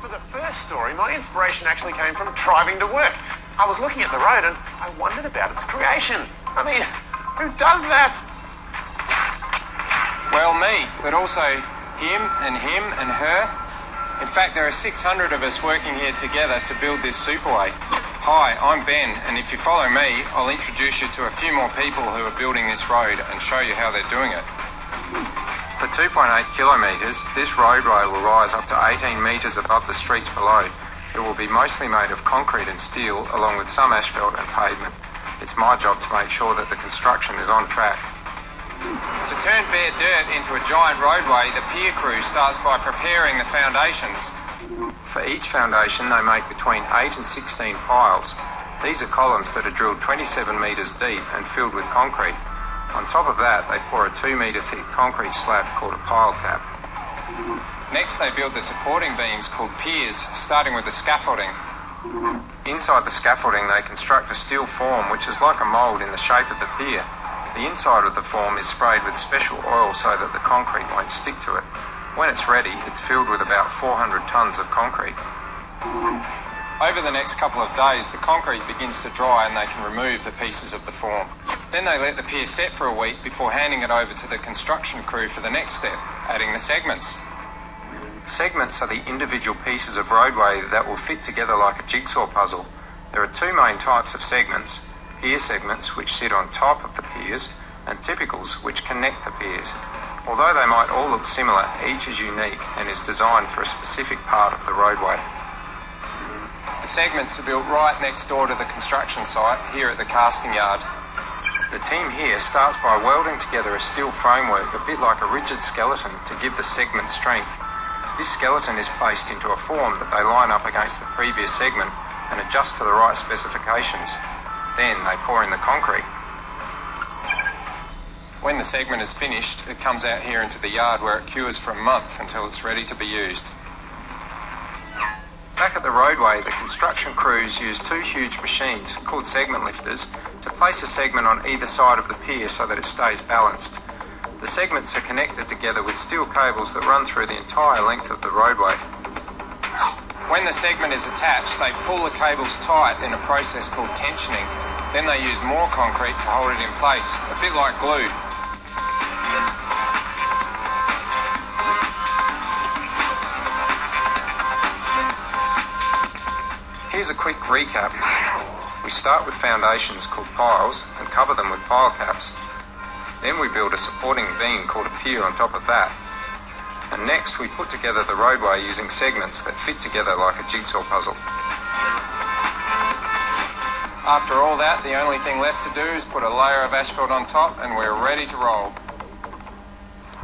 For the first story, my inspiration actually came from driving to work. I was looking at the road and I wondered about its creation. I mean, who does that? Well, me, but also him and her. In fact, there are 600 of us working here together to build this superway. Hi, I'm Ben, and if you follow me, I'll introduce you to a few more people who are building this road and show you how they're doing it. For 2.8 kilometres, this roadway will rise up to 18 metres above the streets below. It will be mostly made of concrete and steel, along with some asphalt and pavement. It's my job to make sure that the construction is on track. To turn bare dirt into a giant roadway, the pier crew starts by preparing the foundations. For each foundation, they make between 8 and 16 piles. These are columns that are drilled 27 metres deep and filled with concrete. On top of that, they pour a 2 metre thick concrete slab called a pile cap. Next, they build the supporting beams called piers, starting with the scaffolding. Inside the scaffolding, they construct a steel form which is like a mould in the shape of the pier. The inside of the form is sprayed with special oil so that the concrete won't stick to it. When it's ready, it's filled with about 400 tonnes of concrete. Over the next couple of days, the concrete begins to dry and they can remove the pieces of the form. Then they let the pier set for a week before handing it over to the construction crew for the next step, adding the segments. Segments are the individual pieces of roadway that will fit together like a jigsaw puzzle. There are two main types of segments: pier segments, which sit on top of the piers, and typicals, which connect the piers. Although they might all look similar, each is unique and is designed for a specific part of the roadway. The segments are built right next door to the construction site, here at the casting yard. The team here starts by welding together a steel framework a bit like a rigid skeleton to give the segment strength. This skeleton is placed into a form that they line up against the previous segment and adjust to the right specifications. Then they pour in the concrete. When the segment is finished, it comes out here into the yard where it cures for a month until it's ready to be used. Back at the roadway, the construction crews use two huge machines, called segment lifters, to place a segment on either side of the pier so that it stays balanced. The segments are connected together with steel cables that run through the entire length of the roadway. When the segment is attached, they pull the cables tight in a process called tensioning. Then they use more concrete to hold it in place, a bit like glue. Here's a quick recap. We start with foundations called piles and cover them with pile caps. Then we build a supporting beam called a pier on top of that. And next we put together the roadway using segments that fit together like a jigsaw puzzle. After all that, the only thing left to do is put a layer of asphalt on top and we're ready to roll.